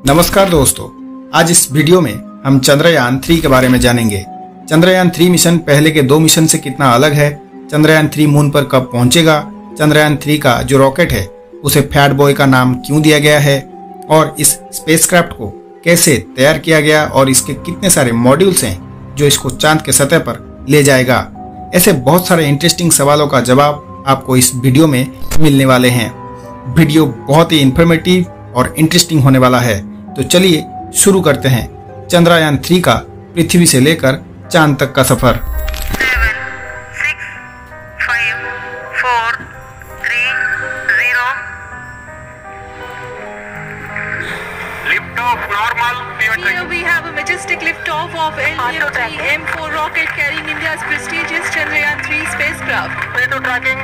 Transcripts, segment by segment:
नमस्कार दोस्तों, आज इस वीडियो में हम चंद्रयान 3 के बारे में जानेंगे। चंद्रयान 3 मिशन पहले के 2 मिशन से कितना अलग है, चंद्रयान 3 मून पर कब पहुंचेगा, चंद्रयान 3 का जो रॉकेट है उसे फैट बॉय का नाम क्यों दिया गया है और इस स्पेसक्राफ्ट को कैसे तैयार किया गया और इसके कितने सारे मॉड्यूल्स हैं जो इसको चांद के सतह पर ले जाएगा। ऐसे बहुत सारे इंटरेस्टिंग सवालों का जवाब आपको इस वीडियो में मिलने वाले हैं। वीडियो बहुत ही इंफॉर्मेटिव और इंटरेस्टिंग होने वाला है, तो चलिए शुरू करते हैं चंद्रयान 3 का पृथ्वी से लेकर चांद तक का सफर। 7, 6, 5, 4, 3, 0. Liftoff normal. Here we have a majestic liftoff of LVM-3 rocket carrying India's prestigious Chandrayaan 3 spacecraft. Auto tracking.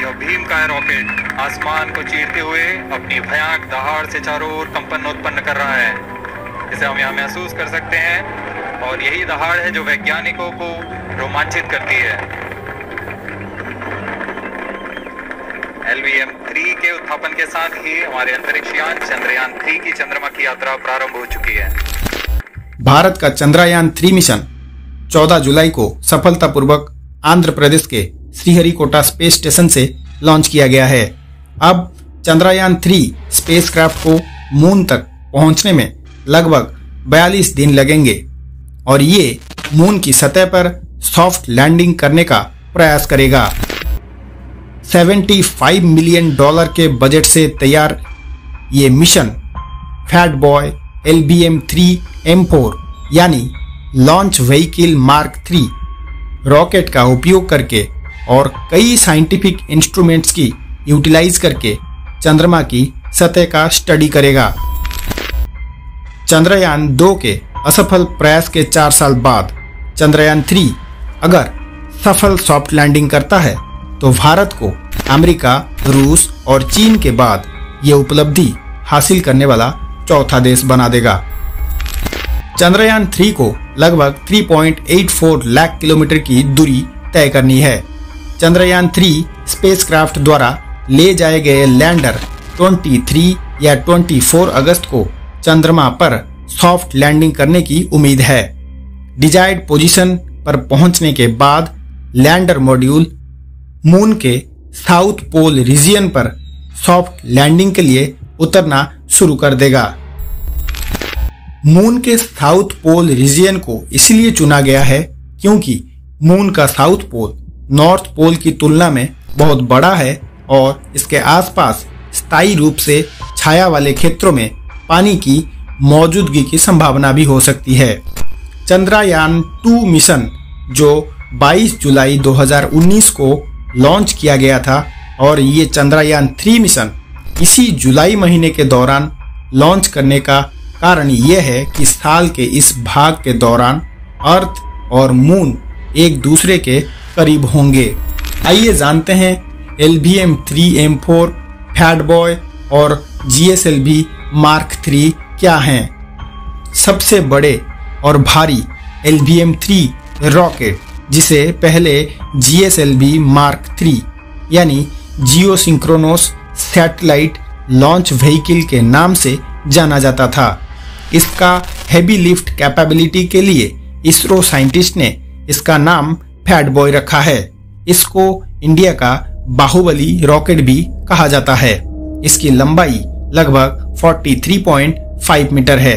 यह भीम का रॉकेट आसमान को चीरते हुए अपनी भयानक दहाड़ से चारों ओर कंपन उत्पन्न कर रहा है। इसे हम यहाँ महसूस कर सकते हैं और यही दहाड़ है जो वैज्ञानिकों को रोमांचित करती है। LVM-3 के उत्थापन के साथ ही हमारे अंतरिक्ष यान चंद्रयान 3 की चंद्रमा की यात्रा प्रारंभ हो चुकी है। भारत का चंद्रयान 3 मिशन 14 जुलाई को सफलतापूर्वक आंध्र प्रदेश के श्रीहरिकोटा स्पेस स्टेशन से लॉन्च किया गया है। अब चंद्रयान 3 स्पेसक्राफ्ट को मून तक पहुंचने में लगभग 42 दिन लगेंगे और ये मून की सतह पर सॉफ्ट लैंडिंग करने का प्रयास करेगा। $75 मिलियन के बजट से तैयार ये मिशन फैट बॉय LVM-3M4 यानी लॉन्च व्हीकल मार्क 3 रॉकेट का उपयोग करके और कई साइंटिफिक इंस्ट्रूमेंट्स की यूटिलाइज करके चंद्रमा की सतह का स्टडी करेगा। चंद्रयान 2 के असफल प्रयास के 4 साल बाद चंद्रयान 3 अगर सफल सॉफ्ट लैंडिंग करता है तो भारत को अमेरिका, रूस और चीन के बाद ये उपलब्धि हासिल करने वाला चौथा देश बना देगा। चंद्रयान 3 को लगभग 3.84 लाख किलोमीटर की दूरी तय करनी है। चंद्रयान 3 स्पेसक्राफ्ट द्वारा ले जाए गए लैंडर 23 या 24 अगस्त को चंद्रमा पर सॉफ्ट लैंडिंग करने की उम्मीद है। डिजायर्ड पोजीशन पर पहुंचने के बाद लैंडर मॉड्यूल मून के साउथ पोल रीजियन पर सॉफ्ट लैंडिंग के लिए उतरना शुरू कर देगा। मून के साउथ पोल रीजियन को इसलिए चुना गया है क्योंकि मून का साउथ पोल नॉर्थ पोल की तुलना में बहुत बड़ा है और इसके आसपास स्थायी रूप से छाया वाले क्षेत्रों में पानी की मौजूदगी की संभावना भी हो सकती है। चंद्रयान 2 मिशन जो 22 जुलाई 2019 को लॉन्च किया गया था और ये चंद्रयान 3 मिशन इसी जुलाई महीने के दौरान लॉन्च करने का कारण यह है कि साल के इस भाग के दौरान अर्थ और मून एक दूसरे के करीब होंगे। आइए जानते हैं LVM-3M4, फैट बॉय और GSLV मार्क 3 क्या हैं। सबसे बड़े और भारी LVM-3 रॉकेट जिसे पहले GSLV मार्क 3 यानी जियोसिंक्रोनस सैटेलाइट लॉन्च व्हीकल के नाम से जाना जाता था। इसका हैवी लिफ्ट कैपेबिलिटी के लिए इसरो साइंटिस्ट ने इसका नाम फैट बॉय रखा है। इसको इंडिया का बाहुबली रॉकेट भी कहा जाता है। इसकी लंबाई लगभग 43.5 मीटर है।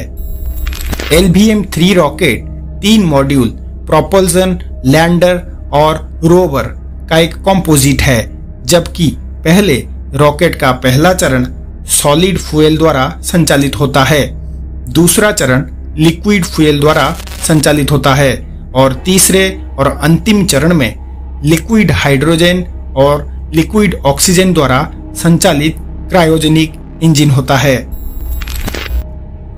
LVM-3 rocket 3 module propulsion, lander और रोवर का एक कॉम्पोजिट है, जबकि पहले रॉकेट का पहला चरण सॉलिड फ्यूल द्वारा संचालित होता है, दूसरा चरण लिक्विड फ्यूल द्वारा संचालित होता है और तीसरे और अंतिम चरण में लिक्विड हाइड्रोजन और लिक्विड ऑक्सीजन द्वारा संचालित क्रायोजेनिक इंजन होता है।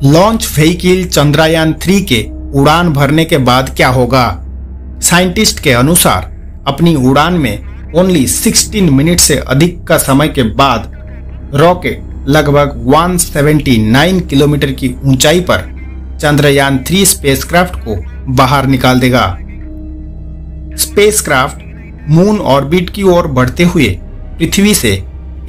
लॉन्च व्हीकल चंद्रयान 3 के उड़ान भरने के बाद क्या होगा? साइंटिस्ट के अनुसार अपनी उड़ान में ओनली 16 मिनट से अधिक का समय के बाद रॉकेट लगभग 179 किलोमीटर की ऊंचाई पर चंद्रयान 3 स्पेसक्राफ्ट को बाहर निकाल देगा। स्पेसक्राफ्ट मून ऑर्बिट की ओर बढ़ते हुए पृथ्वी से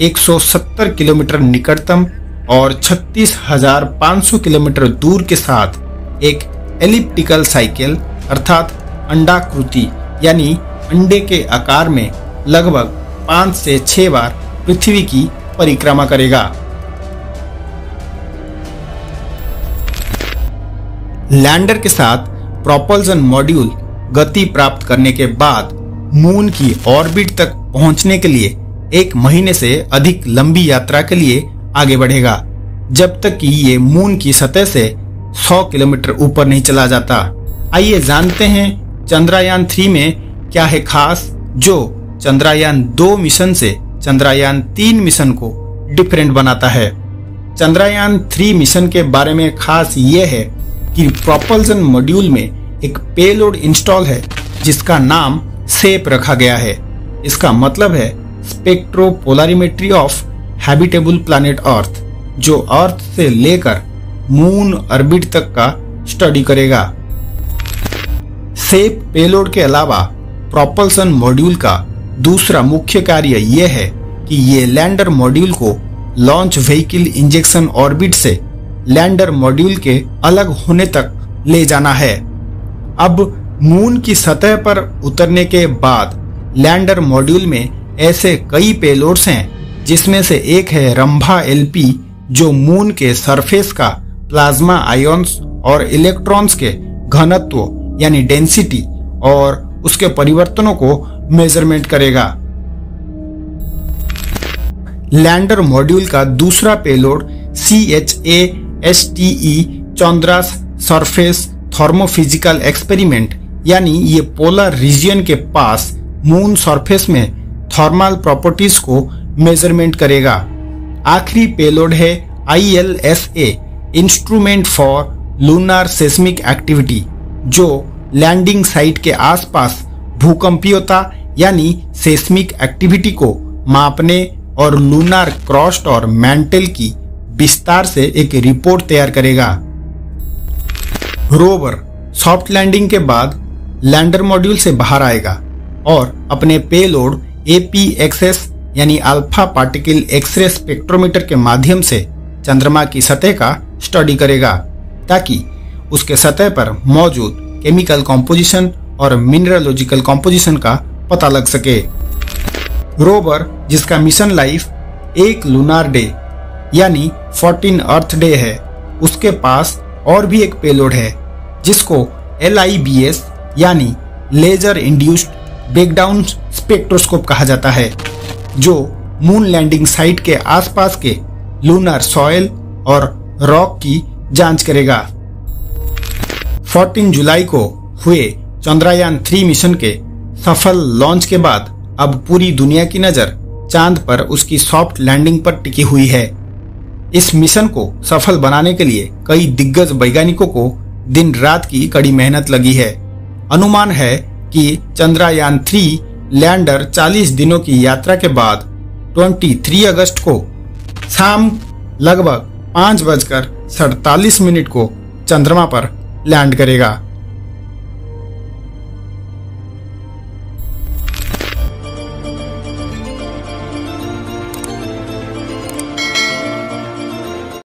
170 किलोमीटर निकटतम और 36,500 किलोमीटर दूर के साथ एक एलिप्टिकल साइकिल अर्थात अंडाकृति यानी अंडे के आकार में लगभग 5 से 6 बार पृथ्वी की परिक्रमा करेगा। लैंडर के साथ प्रोपल्शन मॉड्यूल गति प्राप्त करने के बाद मून की ऑर्बिट तक पहुंचने के लिए 1 महीने से अधिक लंबी यात्रा के लिए आगे बढ़ेगा, जब तक कि ये मून की सतह से 100 किलोमीटर ऊपर नहीं चला जाता। आइए जानते हैं चंद्रयान 3 में क्या है खास, जो चंद्रयान 2 मिशन से चंद्रयान 3 मिशन को डिफरेंट बनाता है। चंद्रयान 3 मिशन के बारे में खास ये है कि प्रोपल्शन मॉड्यूल में एक पेलोड इंस्टॉल है जिसका नाम सेप रखा गया है। इसका मतलब है स्पेक्ट्रोपोलरिमेट्री ऑफ हैबिटेबल प्लैनेट अर्थ, जो अर्थ से लेकर मून ऑर्बिट तक का स्टडी करेगा। सेप पेलोड के अलावा प्रोपल्शन मॉड्यूल का दूसरा मुख्य कार्य यह है कि ये लैंडर मॉड्यूल को लॉन्च व्हीकल इंजेक्शन ऑर्बिट से लैंडर मॉड्यूल के अलग होने तक ले जाना है। अब मून की सतह पर उतरने के बाद लैंडर मॉड्यूल में ऐसे कई पेलोड्स हैं, जिसमें से एक है रंभा एलपी, जो मून के सरफेस का प्लाज्मा आयोन्स और इलेक्ट्रॉन्स के घनत्व यानी डेंसिटी और उसके परिवर्तनों को मेजरमेंट करेगा। लैंडर मॉड्यूल का दूसरा payload CHASTE Chandra's surface thermophysical experiment यानी ये पोलर रीजियन के पास मून सरफेस में थर्मल प्रॉपर्टीज को मेजरमेंट करेगा। आखिरी पेलोड है ILSA instrument for lunar seismic activity, जो लैंडिंग साइट के आसपास भूकंपीयता यानी सेस्मिक एक्टिविटी को मापने और लूनार क्रस्ट और मैंटल की विस्तार से एक रिपोर्ट तैयार करेगा। रोवर सॉफ्ट लैंडिंग के बाद लैंडर मॉड्यूल से बाहर आएगा और अपने पेलोड APXS यानी अल्फा पार्टिकल एक्सरे स्पेक्ट्रोमीटर के माध्यम से चंद्रमा की सतह का स्टडी करेगा, ताकि उसके सतह पर मौजूद केमिकल कॉम्पोजिशन और मिनरलोजिकल कॉम्पोजिशन का पता लग सके। रोवर, जिसका मिशन लाइफ 1 लूनार डे यानी 14 अर्थ डे है, उसके पास और भी एक पेलोड है जिसको LIBS यानी लेजर इंड्यूस्ड ब्रेकडाउन स्पेक्ट्रोस्कोप कहा जाता है, जो मून लैंडिंग साइट के आसपास के लूनार सॉइल और रॉक की जांच करेगा। 14 जुलाई को हुए चंद्रयान 3 मिशन के सफल लॉन्च के बाद अब पूरी दुनिया की नजर चांद पर उसकी सॉफ्ट लैंडिंग पर टिकी हुई है। इस मिशन को सफल बनाने के लिए कई दिग्गज वैज्ञानिकों को दिन रात की कड़ी मेहनत लगी है। अनुमान है कि चंद्रयान 3 लैंडर 40 दिनों की यात्रा के बाद 23 अगस्त को शाम लगभग 5:47 को चंद्रमा पर लैंड करेगा।